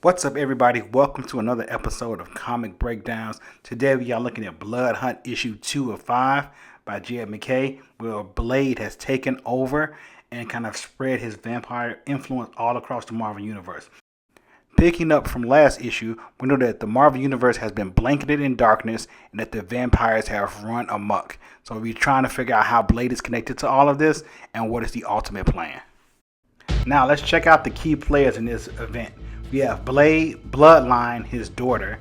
What's up, everybody? Welcome to another episode of Comic Breakdowns. Today we are looking at Blood Hunt issue 2 of 5 by Jed MacKay, where Blade has taken over and kind of spread his vampire influence all across the Marvel Universe. Picking up from last issue, we know that the Marvel Universe has been blanketed in darkness and that the vampires have run amok. So we're trying to figure out how Blade is connected to all of this and what is the ultimate plan. Now let's check out the key players in this event. We have Blade, Bloodline, his daughter,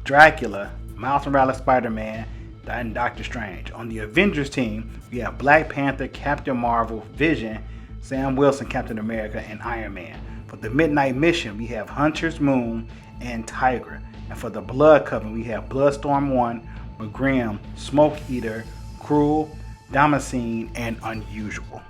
Dracula, Miles Morales Spider-Man, and Doctor Strange. On the Avengers team, we have Black Panther, Captain Marvel, Vision, Sam Wilson, Captain America, and Iron Man. For the Midnight Mission, we have Hunter's Moon and Tigra. And for the Blood Coven, we have Bloodstorm 1, McGrim, Smoke Eater, Cruel, Damascene, and Unusual.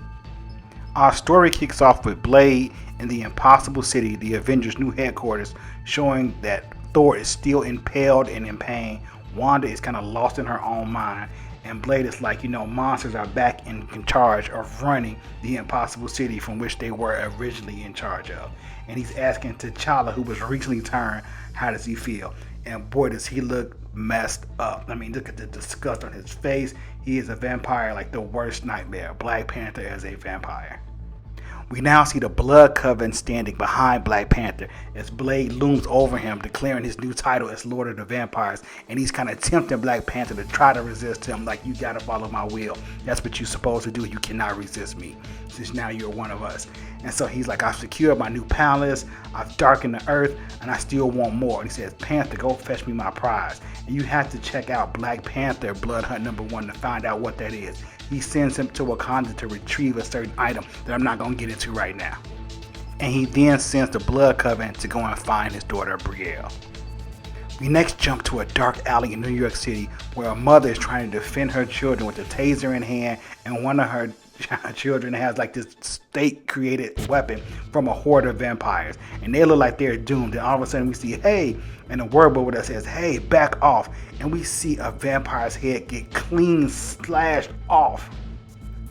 Our story kicks off with Blade in the Impossible City, the Avengers' new headquarters, showing that Thor is still impaled and in pain. Wanda is kind of lost in her own mind, and Blade is like, monsters are back in charge of running the Impossible City from which they were originally in charge of. And he's asking T'Challa, who was recently turned, how does he feel? And boy, does he look messed up. I mean, look at the disgust on his face. He is a vampire like the worst nightmare. Black Panther as a vampire. We now see the Blood Coven standing behind Black Panther as Blade looms over him, declaring his new title as Lord of the Vampires, and he's kind of tempting Black Panther to try to resist him, like, you gotta follow my will. That's what you're supposed to do. You cannot resist me, since now you're one of us. And so he's like, I've secured my new palace, I've darkened the earth, and I still want more. And he says, Panther, go fetch me my prize. And you have to check out Black Panther Blood Hunt #1 to find out what that is. He sends him to Wakanda to retrieve a certain item that I'm not going to get into right now. And he then sends the Blood Coven to go and find his daughter, Brielle. We next jump to a dark alley in New York City where a mother is trying to defend her children with a taser in hand, and one of her children has like this state-created weapon from a horde of vampires, and they look like they're doomed. And all of a sudden we see, hey, and a word bubble that says, hey, back off. And we see a vampire's head get clean slashed off.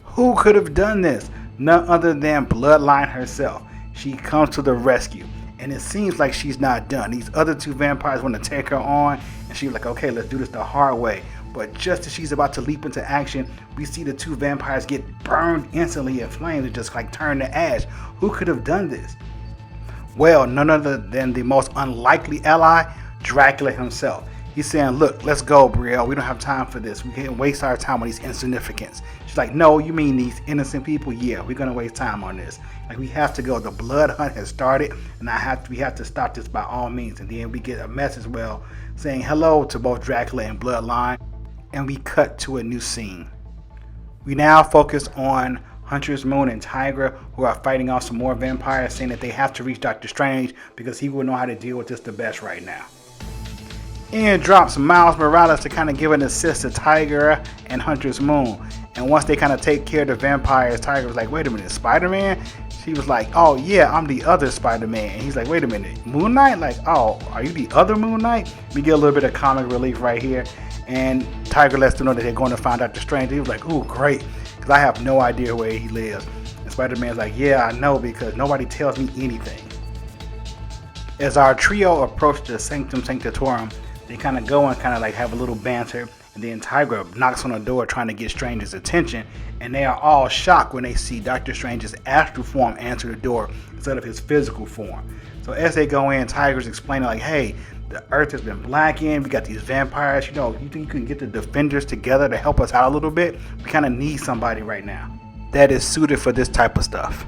Who could have done this? None other than Bloodline herself. She comes to the rescue, and it seems like she's not done. These other two vampires want to take her on, and she's like, okay, let's do this the hard way. But just as she's about to leap into action, we see the two vampires get burned instantly in flames and just like turn to ash. Who could have done this? Well, none other than the most unlikely ally, Dracula himself. He's saying, look, let's go, Brielle. We don't have time for this. We can't waste our time on these insignificants. She's like, no, you mean these innocent people? Yeah, we're going to waste time on this. Like, we have to go. The blood hunt has started, and we have to stop this by all means. And then we get a message, saying hello to both Dracula and Bloodline. And we cut to a new scene. We now focus on Hunter's Moon and Tigra, who are fighting off some more vampires, saying that they have to reach Doctor Strange because he will know how to deal with this the best right now. Ian drops Miles Morales to kind of give an assist to Tigra and Hunter's Moon. And once they kind of take care of the vampires, Tigra was like, wait a minute, Spider-Man? She was like, oh yeah, I'm the other Spider-Man. And he's like, wait a minute, Moon Knight? Like, oh, are you the other Moon Knight? We get a little bit of comic relief right here. And Tigra lets them know that they're going to find Doctor Strange. He was like, ooh, great, because I have no idea where he lives. And Spider-Man's like, yeah, I know, because nobody tells me anything. As our trio approach the Sanctum Sanctorum, they kind of go and kind of like have a little banter. And then Tigra knocks on the door trying to get Strange's attention. And they are all shocked when they see Doctor Strange's astral form answer the door instead of his physical form. So as they go in, Tigra's explaining like, hey, the earth has been blackened. We got these vampires. You think you can get the defenders together to help us out a little bit? We kind of need somebody right now that is suited for this type of stuff.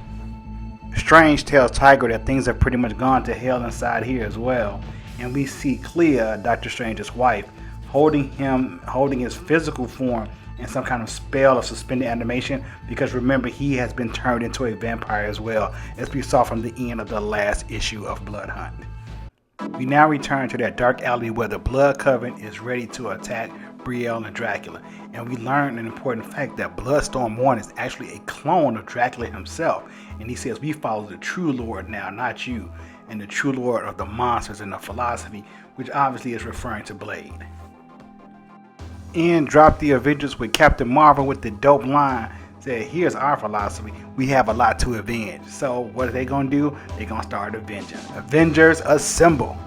Strange tells Tigra that things have pretty much gone to hell inside here as well. And we see Clea, Doctor Strange's wife, holding his physical form in some kind of spell of suspended animation, because remember, he has been turned into a vampire as well, as we saw from the end of the last issue of Blood Hunt. We now return to that dark alley where the Blood Coven is ready to attack Brielle and Dracula, and we learn an important fact that Bloodstorm 1 is actually a clone of Dracula himself, and he says, we follow the true Lord now, not you, and the true Lord of the monsters and the philosophy, which obviously is referring to Blade. Ian dropped the Avengers with Captain Marvel with the dope line said, here's our philosophy. We have a lot to avenge. So what are they going to do? They're going to start avenging. Avengers assemble.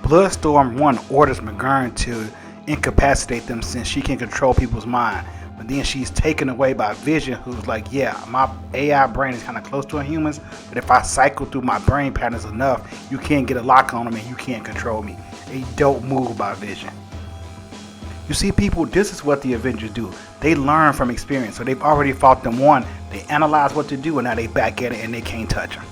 Bloodstorm 1 orders McGurn to incapacitate them since she can control people's mind. But then she's taken away by Vision, who's like, yeah, my AI brain is kind of close to a human's, but if I cycle through my brain patterns enough, you can't get a lock on them and you can't control me. A dope move by Vision. You see, people, this is what the Avengers do. They learn from experience. So they've already fought them one. They analyze what to do, and now they back at it and they can't touch them.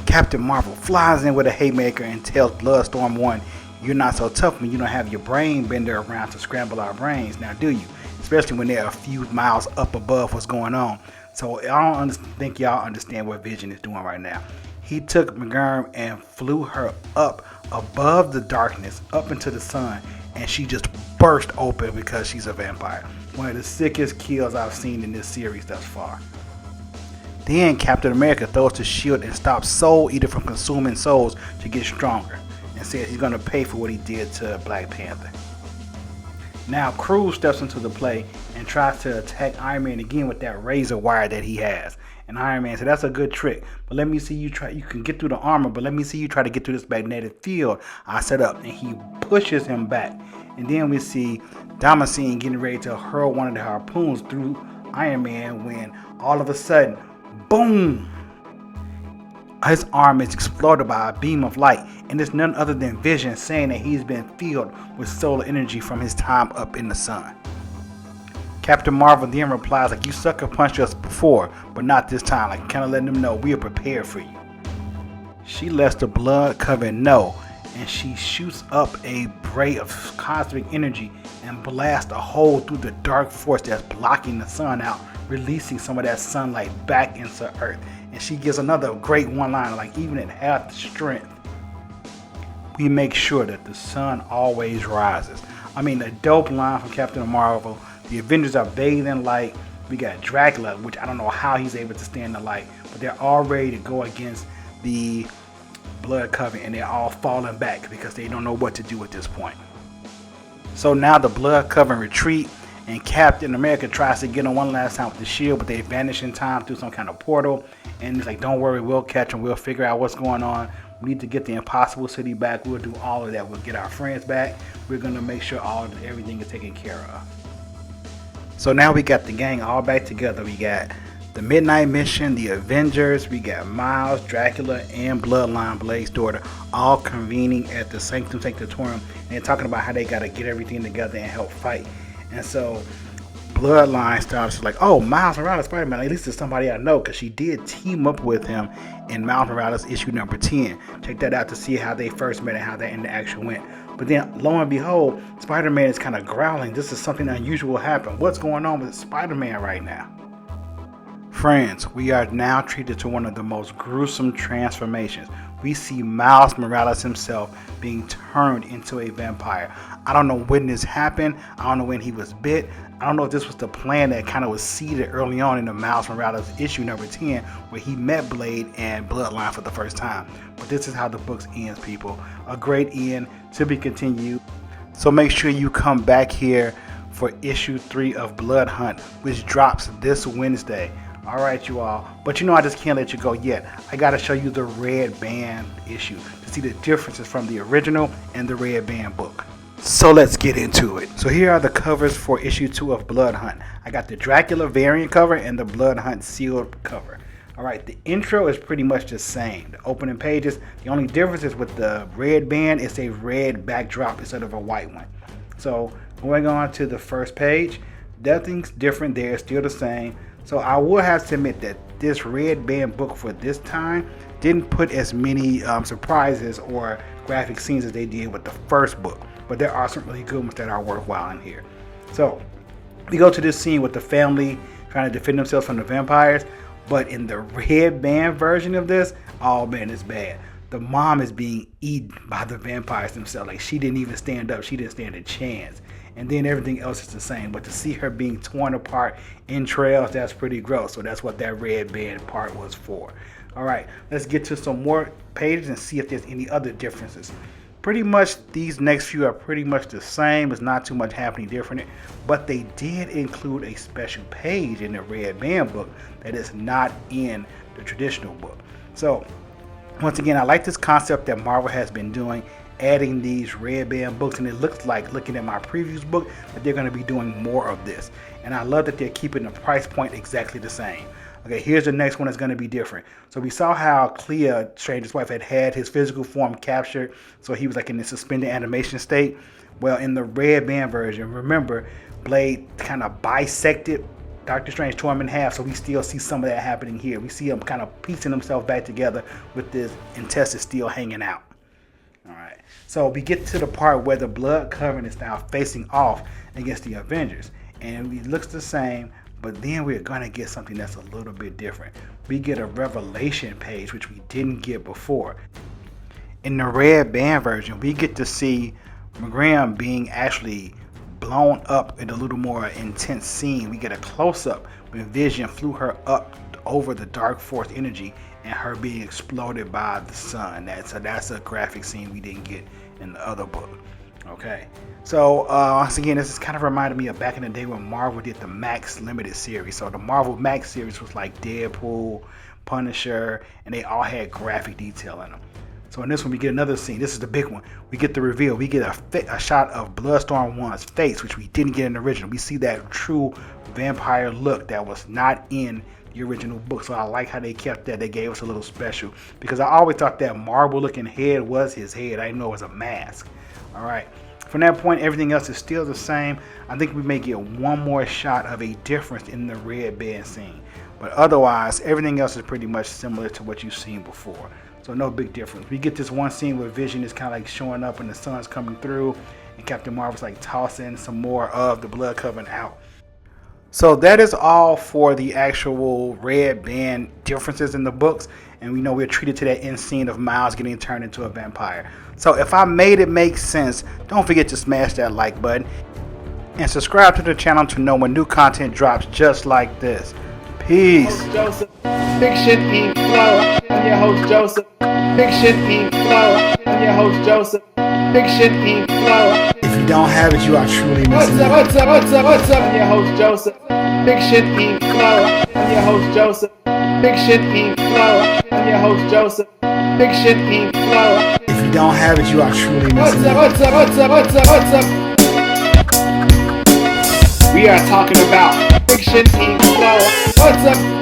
Captain Marvel flies in with a haymaker and tells Bloodstorm 1, you're not so tough when you don't have your brain bender around to scramble our brains, now do you? Especially when they're a few miles up above what's going on. So I don't think y'all understand what Vision is doing right now. He took McGurn and flew her up above the darkness, up into the sun, and she just burst open because she's a vampire. One of the sickest kills I've seen in this series thus far. Then Captain America throws the shield and stops Soul Eater from consuming souls to get stronger, and says he's going to pay for what he did to Black Panther. Now Cruz steps into the play and tries to attack Iron Man again with that razor wire that he has. And Iron Man said, that's a good trick, but let me see you try. You can get through the armor, but let me see you try to get through this magnetic field I set up. And he pushes him back. And then we see Damascene getting ready to hurl one of the harpoons through Iron Man when all of a sudden, boom! His arm is exploded by a beam of light, and it's none other than Vision saying that he's been filled with solar energy from his time up in the sun. Captain Marvel then replies like, you sucker punched us before, but not this time, like kind of letting them know we are prepared for you. She lets the Blood Coven know, and she shoots up a ray of cosmic energy and blasts a hole through the dark force that's blocking the sun out, releasing some of that sunlight back into Earth. And she gives another great one-liner, like, even at half the strength, we make sure that the sun always rises. I mean, a dope line from Captain Marvel. The Avengers are bathed in light. We got Dracula, which I don't know how he's able to stand the light, but they're all ready to go against the Blood Coven, and they're all falling back because they don't know what to do at this point. So now the Blood Coven retreat, and Captain America tries to get on one last time with the shield, but they vanish in time through some kind of portal. And he's like, don't worry, we'll catch them. We'll figure out what's going on. We need to get the Impossible City back. We'll do all of that. We'll get our friends back. We're going to make sure everything is taken care of. So now we got the gang all back together. We got the Midnight Mission, the Avengers, we got Miles, Dracula, and Bloodline, Blade's daughter, all convening at the Sanctum Sanctorum and talking about how they got to get everything together and help fight. And so Bloodline starts like, oh, Miles Morales Spider-Man, at least it's somebody I know, because she did team up with him in Miles Morales issue number 10. Check that out to see how they first met and how that interaction went. But then, lo and behold, Spider-Man is kind of growling. This is something unusual happened. What's going on with Spider-Man right now? Friends, we are now treated to one of the most gruesome transformations. We see Miles Morales himself being turned into a vampire. I don't know when this happened. I don't know when he was bit. I don't know if this was the plan that kind of was seeded early on in the Miles Morales issue number 10, where he met Blade and Bloodline for the first time. But this is how the book ends, people. A great end, to be continued. So make sure you come back here for issue 3 of Blood Hunt, which drops this Wednesday. All right, you all. But you know, I just can't let you go yet. I got to show you the Red Band issue to see the differences from the original and the Red Band book. So let's get into it. So here are the covers for issue 2 of Blood Hunt. I got the Dracula variant cover and the Blood Hunt sealed cover. All right, the intro is pretty much the same. The opening pages, the only difference is with the Red Band, it's a red backdrop instead of a white one. So going on to the first page, nothing's different there, still the same. So I will have to admit that this Red Band book for this time didn't put as many surprises or graphic scenes as they did with the first book. But there are some really good ones that are worthwhile in here. So we go to this scene with the family trying to defend themselves from the vampires. But in the Red Band version of this, oh man, it's bad. The mom is being eaten by the vampires themselves. Like, she didn't even stand up. She didn't stand a chance. And then everything else is the same. But to see her being torn apart in trails, that's pretty gross. So that's what that Red Band part was for. All right, let's get to some more pages and see if there's any other differences. Pretty much these next few are pretty much the same. It's not too much happening different, but they did include a special page in the Red Band book that is not in the traditional book. So once again, I like this concept that Marvel has been doing, adding these Red Band books, and it looks like, looking at my previous book, that they're going to be doing more of this. And I love that they're keeping the price point exactly the same. Okay, here's the next one that's going to be different. So we saw how Clea, Strange's wife, had his physical form captured, so he was like in the suspended animation state. Well, in the Red Band version, remember, Blade kind of bisected Doctor Strange, tore him in half, so we still see some of that happening here. We see him kind of piecing himself back together with his intestines still hanging out. All right, so we get to the part where the Blood Coven is now facing off against the Avengers, and it looks the same, but then we're going to get something that's a little bit different. We get a revelation page, which we didn't get before. In the Red Band version, we get to see McGraham being actually blown up in a little more intense scene. We get a close-up when Vision flew her up over the Dark Force energy and her being exploded by the sun. That's a graphic scene we didn't get in the other book. Okay, so once again, this is kind of reminded me of back in the day when Marvel did the Max limited series. So the Marvel Max series was like Deadpool, Punisher, and they all had graphic detail in them. So in this one, we get another scene. This is the big one. We get the reveal. We get a shot of Bloodstorm 1's face, which we didn't get in the original. We see that true vampire look that was not in the original book. So I like how they kept that. They gave us a little special, because I always thought that marble looking head was his head. I didn't know it was a mask. All right. From that point, everything else is still the same. I think we may get one more shot of a difference in the Red Band scene. But otherwise, everything else is pretty much similar to what you've seen before. So no big difference. We get this one scene where Vision is kind of like showing up and the sun's coming through, and Captain Marvel's like tossing some more of the Blood Coven out. So that is all for the actual Red Band differences in the books. And we know we're treated to that end scene of Miles getting turned into a vampire. So if I made it make sense, don't forget to smash that like button and subscribe to the channel to know when new content drops just like this. Peace. Joseph, Fiction Inc. Flow. I'm your host Joseph. Fiction Inc. Flow. I'm your host Joseph. Fiction Inc. Flow. If you don't have it, you are truly missing out. What's up? I'm your host Joseph. Fiction Inc. Flow. I'm your host Joseph. Fiction Inc. Flow. I'm your host Joseph. Fiction Inc. Flow. If you don't have it, you are truly missing out. What's up? We are talking about Fiction Inc. Flow. What's up?